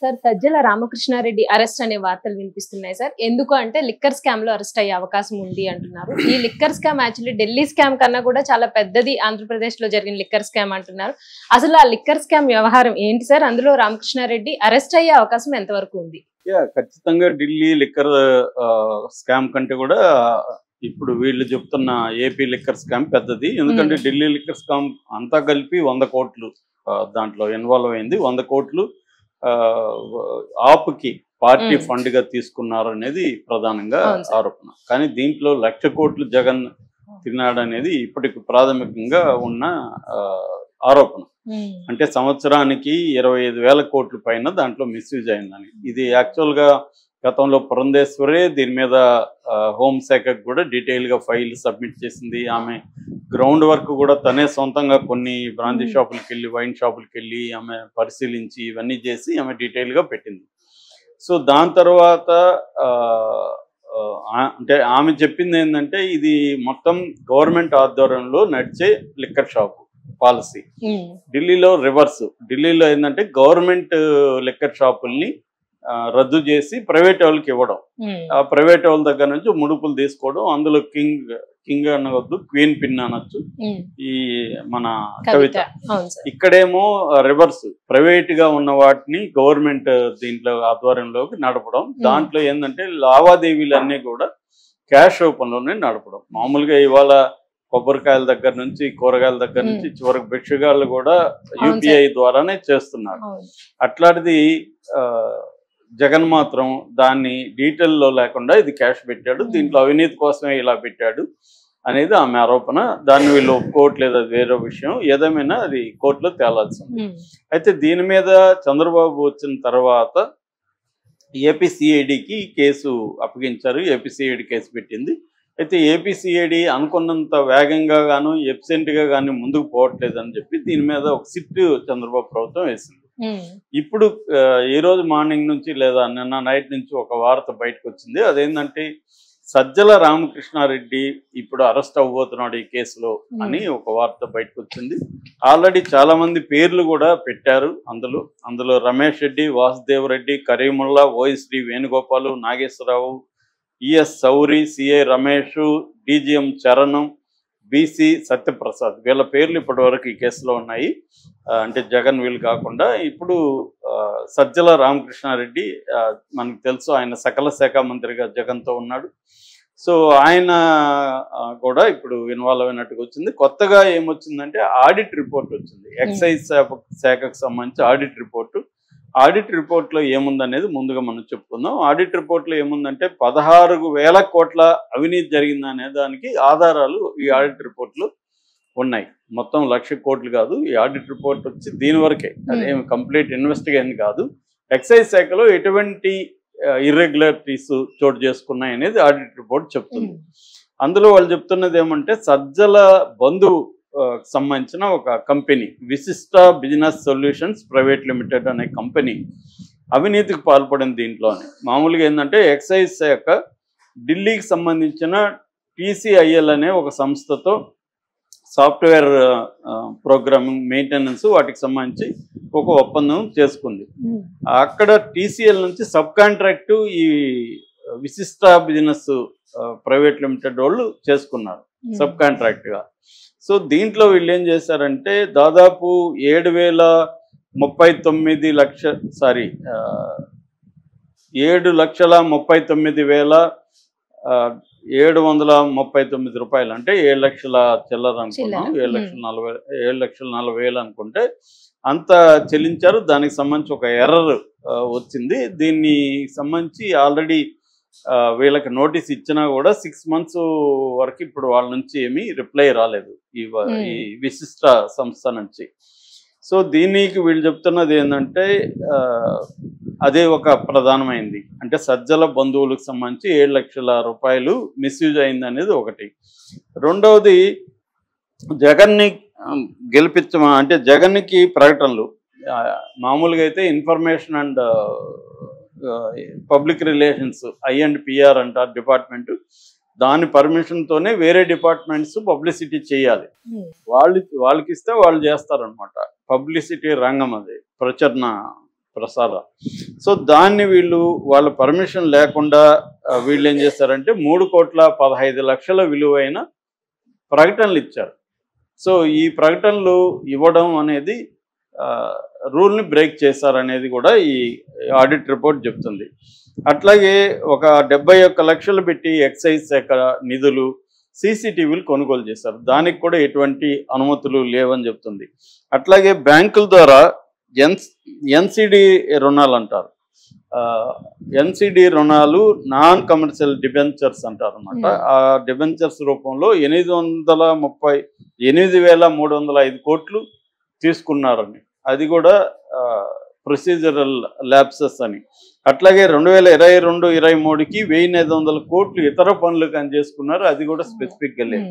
Sir Sajjala Ramakrishna Reddy arrest అనే వార్తలు వినిపిస్తున్నాయి సార్. ఎందుకు అంటే లిక్కర్ స్కామ్ లో అరెస్ట్ అయ్యే అవకాశం ఉంది అంటున్నారు. ఈ liquor scam actually Delhi scam కన్నా కూడా చాలా పెద్దది, ఆంధ్రప్రదేశ్ లో జరిగిన లిక్కర్ స్కామ్ అంటున్నారు. అసలు ఆ లిక్కర్ స్కామ్ వ్యవహారం ఏంటి సార్? అందులో రామకృష్ణారెడ్డి అరెస్ట్ అయ్యే అవకాశం ఎంతవరకు ఉంది? ఖచ్చితంగా ఢిల్లీ లిక్కర్ స్కామ్ కంటే కూడా ఇప్పుడు వీళ్ళు చెప్తున్న ఏపీ లిక్కర్ స్కామ్ పెద్దది. ఎందుకంటే ఢిల్లీ లిక్కర్ స్కామ్ అంతా కలిపి 100 కోట్లు దాంట్లో ఇన్వాల్వ్ అయింది. 100 కోట్లు ఆప్కి పార్టీ ఫండ్ గా తీసుకున్నారు అనేది ప్రధానంగా ఆరోపణ. కానీ దీంట్లో 1,00,000 కోట్లు జగన్ తిన్నాడు అనేది ఇప్పటికి ప్రాథమికంగా ఉన్న ఆరోపణ. అంటే సంవత్సరానికి 25,000 కోట్ల పైన దాంట్లో మిస్యూజ్ అయిందని. ఇది యాక్చువల్ గా గతంలో పురంధేశ్వరే దీని మీద హోంశాఖకు కూడా డీటెయిల్ గా ఫైల్ సబ్మిట్ చేసింది. ఆమె గ్రౌండ్ వర్క్ కూడా తనే సొంతంగా కొన్ని బ్రాందీ షాపులకి వెళ్ళి, వైన్ షాపులకి వెళ్ళి ఆమె పరిశీలించి ఇవన్నీ చేసి ఆమె డీటెయిల్ గా పెట్టింది. సో దాని తర్వాత అంటే ఆమె చెప్పింది ఏంటంటే ఇది మొత్తం గవర్నమెంట్ ఆధ్వర్యంలో నడిచే లిక్కర్ షాపు పాలసీ. ఢిల్లీలో రివర్స్. ఢిల్లీలో ఏంటంటే గవర్నమెంట్ లిక్కర్ షాపుల్ని రద్దు చేసి ప్రైవేట్ వాళ్ళకి ఇవ్వడం, ఆ ప్రైవేట్ వాళ్ళ దగ్గర నుంచి ముడుపులు తీసుకోవడం. అందులో కింగ్ అనవద్దు, క్వీన్ పిన్ అనొచ్చు ఈ మన కవిత. ఇక్కడేమో రివర్స్, ప్రైవేట్ గా ఉన్న వాటిని గవర్నమెంట్ దీంట్లో ఆధ్వర్యంలోకి నడపడం. దాంట్లో ఏంటంటే లావాదేవీలన్నీ కూడా క్యాష్ రూపంలోనే నడపడం. మామూలుగా ఇవాళ కొబ్బరికాయల దగ్గర నుంచి, కూరగాయల దగ్గర నుంచి చివరికి భిక్షగాళ్ళు కూడా యూపీఐ ద్వారానే చేస్తున్నారు. అట్లాంటిది జగన్ మాత్రం దాన్ని డీటెయిల్లో లేకుండా ఇది క్యాష్ పెట్టాడు, దీంట్లో అవినీతి కోసమే ఇలా పెట్టాడు అనేది ఆమె ఆరోపణ. దాన్ని వీళ్ళు ఒప్పుకోవట్లేదు, అది వేరే విషయం. ఏదేమైనా అది కోర్టులో తేలాల్సింది. అయితే దీని మీద చంద్రబాబు వచ్చిన తర్వాత ఏపీసీఐడికి కేసు అప్పగించారు. ఏపీసీఐడి కేసు పెట్టింది. అయితే ఏపీసీఐడి అనుకున్నంత వేగంగా గాను ఎఫిషియెంట్గా కానీ ముందుకు పోవట్లేదు అని చెప్పి దీని మీద ఒక సిట్ చంద్రబాబు ప్రభుత్వం వేసింది. ఇప్పుడు ఈ రోజు మార్నింగ్ నుంచి లేదా నిన్న నైట్ నుంచి ఒక వార్త బయటకు వచ్చింది. అదేంటంటే సజ్జల రామకృష్ణారెడ్డి ఇప్పుడు అరెస్ట్ అవ్వబోతున్నాడు ఈ కేసులో అని ఒక వార్త బయటకు వచ్చింది. ఆల్రెడీ చాలా మంది పేర్లు కూడా పెట్టారు. అందులో Ramesh Reddy, Vasudev Reddy, Karimulla, OSD Venugopal, Nageswara Rao, ES Sauri, CI Ramesh, DGM Charanam, BC Satyaprasad, వీళ్ళ పేర్లు ఇప్పటి వరకు ఈ కేసులో ఉన్నాయి. అంటే జగన్ వీళ్ళు కాకుండా ఇప్పుడు సజ్జల రామకృష్ణారెడ్డి మనకు తెలుసు, ఆయన సకల శాఖ మంత్రిగా జగన్తో ఉన్నాడు. సో ఆయన కూడా ఇప్పుడు ఇన్వాల్వ్ అయినట్టుగా వచ్చింది. కొత్తగా ఏమొచ్చిందంటే ఆడిట్ రిపోర్ట్ వచ్చింది. ఎక్సైజ్ శాఖకు సంబంధించి ఆడిట్ రిపోర్టు. ఆడిట్ రిపోర్ట్లో ఏముందనేది ముందుగా మనం చెప్పుకుందాం. ఆడిట్ రిపోర్ట్లో ఏముందంటే 16,000 కోట్ల అవినీతి జరిగిందనే దానికి ఆధారాలు ఈ ఆడిట్ రిపోర్ట్లో ఉన్నాయి. మొత్తం 1,00,000 కోట్లు కాదు. ఈ ఆడిట్ రిపోర్ట్ వచ్చి దీని వరకే, అదేమి కంప్లీట్ ఇన్వెస్టిగేషన్ కాదు. ఎక్సైజ్ శాఖలో ఎటువంటి ఇర్రెగ్యులారిటీస్ చోటు చేసుకున్నాయి అనేది ఆడిట్ రిపోర్ట్ చెప్తుంది. అందులో వాళ్ళు చెప్తున్నది ఏమంటే సజ్జల బంధు సంబంధించిన ఒక కంపెనీ విశిష్ట బిజినెస్ సొల్యూషన్స్ ప్రైవేట్ లిమిటెడ్ అనే కంపెనీ అవినీతికి పాల్పడింది. దీంట్లోనే మామూలుగా ఏంటంటే ఎక్సైజ్ శాఖ ఢిల్లీకి సంబంధించిన TCIL అనే ఒక సంస్థతో సాఫ్ట్వేర్ ప్రోగ్రామింగ్, మెయింటెనెన్స్ వాటికి సంబంధించి ఒక ఒప్పందం చేసుకుంది. అక్కడ TCL నుంచి సబ్ కాంట్రాక్టు ఈ విశిష్ట బిజినెస్ ప్రైవేట్ లిమిటెడ్ వాళ్ళు చేసుకున్నారు సబ్ కాంట్రాక్ట్గా. సో దీంట్లో వీళ్ళు ఏం చేశారంటే దాదాపు 7,39,739,739 రూపాయలు, అంటే 7 లక్షల చిల్లర అనుకున్నాం, 7,40,000 అనుకుంటే అంత చెల్లించారు. దానికి సంబంధించి ఒక ఎర్రర్ వచ్చింది. దీన్ని సంబంధించి ఆల్రెడీ వీళ్ళకి నోటీస్ ఇచ్చినా కూడా 6 months వరకు ఇప్పుడు వాళ్ళ నుంచి ఏమీ రిప్లై రాలేదు ఈ విశిష్ట సంస్థ నుంచి. సో దీనికి వీళ్ళు చెప్తున్నది ఏంటంటే అదే ఒక ప్రధానమైంది. అంటే సజ్జల బంధువులకు సంబంధించి 7 లక్షల రూపాయలు మిస్యూజ్ అయింది అనేది ఒకటి. రెండవది జగన్ని అంటే జగన్కి ప్రకటనలు మామూలుగా అయితే information and public relations I&PR అంటారు డిపార్ట్మెంట్, దాని పర్మిషన్ తోనే వేరే డిపార్ట్మెంట్స్ పబ్లిసిటీ చేయాలి. వాళ్ళకి ఇస్తే వాళ్ళు చేస్తారనమాట. పబ్లిసిటీ రంగం అది, ప్రచారణ ప్రసారం. సో దాన్ని వీళ్ళు వాళ్ళ పర్మిషన్ లేకుండా వీళ్ళు ఏం చేస్తారంటే 3,15,00,000 విలువైన ప్రకటనలు ఇచ్చారు. సో ఈ ప్రకటనలు ఇవ్వడం అనేది రూల్ని బ్రేక్ చేశారనేది కూడా ఈ ఆడిట్ రిపోర్ట్ చెప్తుంది. అట్లాగే ఒక 71 లక్షలు పెట్టి ఎక్సైజ్ శాఖ నిధులు సీసీటీవీలు కొనుగోలు చేశారు. దానికి కూడా ఎటువంటి అనుమతులు లేవని చెప్తుంది. అట్లాగే బ్యాంకుల ద్వారా ఎన్సిడి రుణాలు అంటారు. ఎన్సిడి రుణాలు నాన్ కమర్షియల్ డిబెంచర్స్ అంటారు అనమాట. ఆ డిబెంచర్స్ రూపంలో 8,305 కోట్లు తీసుకున్నారని, అది కూడా ప్రొసీజరల్ ల్యాప్సెస్ అని. అట్లాగే 2022-23కి 1,500 కోట్లు ఇతర పనులకు అని చేసుకున్నారు, అది కూడా స్పెసిఫిక్గా లేదు.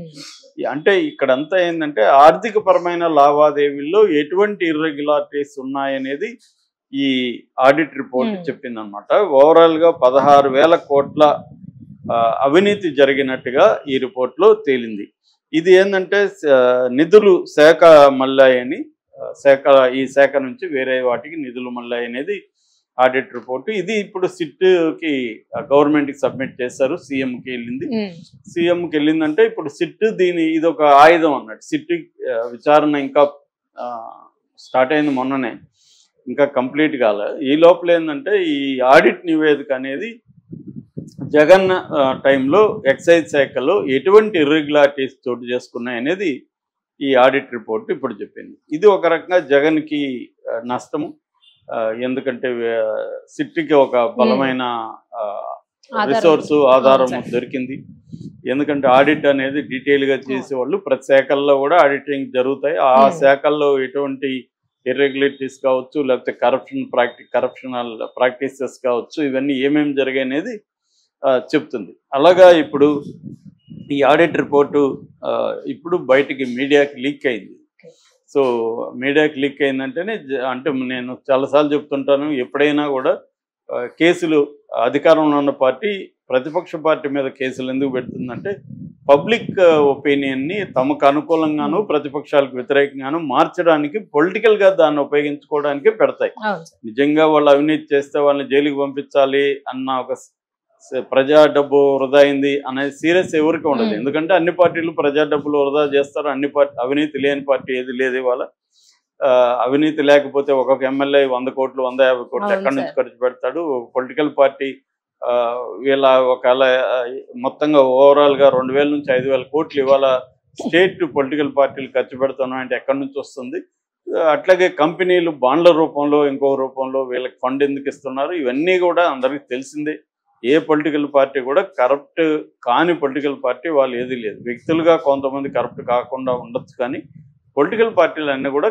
అంటే ఇక్కడంతా ఏంటంటే ఆర్థిక పరమైన లావాదేవీల్లో ఎటువంటి ఇర్రెగ్యులారిటీస్ ఉన్నాయనేది ఈ ఆడిట్ రిపోర్ట్ చెప్పిందనమాట. ఓవరాల్గా 16,000 కోట్ల అవినీతి జరిగినట్టుగా ఈ రిపోర్ట్లో తేలింది. ఇది ఏంటంటే నిధులు శాఖ మళ్ళాయని, ఈ శాఖ నుంచి వేరే వాటికి నిధులు మళ్ళాయి అనేది ఆడిట్ రిపోర్ట్. ఇది ఇప్పుడు సిట్కి గవర్నమెంట్కి సబ్మిట్ చేశారు. సీఎంకి వెళ్ళింది. సీఎంకి వెళ్ళిందంటే ఇప్పుడు సిట్ ఇది ఒక ఆయుధం అన్నట్టు. సిట్ విచారణ ఇంకా స్టార్ట్ అయింది మొన్ననే, ఇంకా కంప్లీట్ కాలే. ఈ లోపల ఏంటంటే ఈ ఆడిట్ నివేదిక అనేది జగన్ టైంలో ఎక్సైజ్ శాఖలో ఎటువంటి ఇర్రెగ్యులారిటీస్ చోటు చేసుకున్నాయి అనేది ఈ ఆడిట్ రిపోర్ట్ ఇప్పుడు చెప్పింది. ఇది ఒక రకంగా జగన్కి నష్టము. ఎందుకంటే సిట్కి ఒక బలమైన రిసోర్సు ఆధారం దొరికింది. ఎందుకంటే ఆడిట్ అనేది డీటెయిల్గా చేసేవాళ్ళు ప్రతి శాఖల్లో కూడా ఆడిటింగ్ జరుగుతాయి. ఆ శాఖల్లో ఎటువంటి ఇర్రెగ్యులారిటీస్ కావచ్చు, లేకపోతే కరప్షనల్ ప్రాక్టీసెస్ కావచ్చు, ఇవన్నీ ఏమేమి జరిగాయి అనేది చెప్తుంది. అలాగా ఇప్పుడు ఈ ఆడిట్ రిపోర్టు ఇప్పుడు బయటికి మీడియాకి లీక్ అయింది. సో మీడియాకి లీక్ అయిందంటేనే అంటే నేను చాలాసార్లు చెప్తుంటాను, ఎప్పుడైనా కూడా కేసులు అధికారంలో ఉన్న పార్టీ ప్రతిపక్ష పార్టీ మీద కేసులు ఎందుకు పెడుతుందంటే పబ్లిక్ ఒపీనియన్ని తమకు అనుకూలంగాను ప్రతిపక్షాలకు వ్యతిరేకంగాను మార్చడానికి, పొలిటికల్గా దాన్ని ఉపయోగించుకోవడానికి పెడతాయి. నిజంగా వాళ్ళు అవినీతి చేస్తే వాళ్ళని జైలుకి పంపించాలి అన్న ఒక ప్రజా డబ్బు వృధా అయింది అనేది సీరియస్ ఎవరికి ఉండదు. ఎందుకంటే అన్ని పార్టీలు ప్రజా డబ్బులు వృధా చేస్తారు. అవినీతి లేని పార్టీ ఏది లేదు. ఇవాళ అవినీతి లేకపోతే ఒక్కొక్క ఎమ్మెల్యే 100 కోట్లు 150 కోట్లు ఎక్కడి నుంచి ఖర్చు పెడతాడు. పొలిటికల్ పార్టీ వీళ్ళ ఒకవేళ మొత్తంగా ఓవరాల్గా 2,000 నుంచి 5,000 కోట్లు ఇవాళ స్టేట్ పొలిటికల్ పార్టీలు ఖర్చు పెడుతున్నాయంటే ఎక్కడి నుంచి వస్తుంది? అట్లాగే కంపెనీలు బాండ్ల రూపంలో ఇంకో రూపంలో వీళ్ళకి ఫండ్ ఎందుకు ఇస్తున్నారు? ఇవన్నీ కూడా అందరికీ తెలిసిందే. ఏ పొలిటికల్ పార్టీ కూడా కరప్ట్ కాని పొలిటికల్ పార్టీ వాళ్ళు ఏది లేదు. వ్యక్తులుగా కొంతమంది కరప్ట్ కాకుండా ఉండొచ్చు, కానీ పొలిటికల్ పార్టీలు అన్నీ కూడా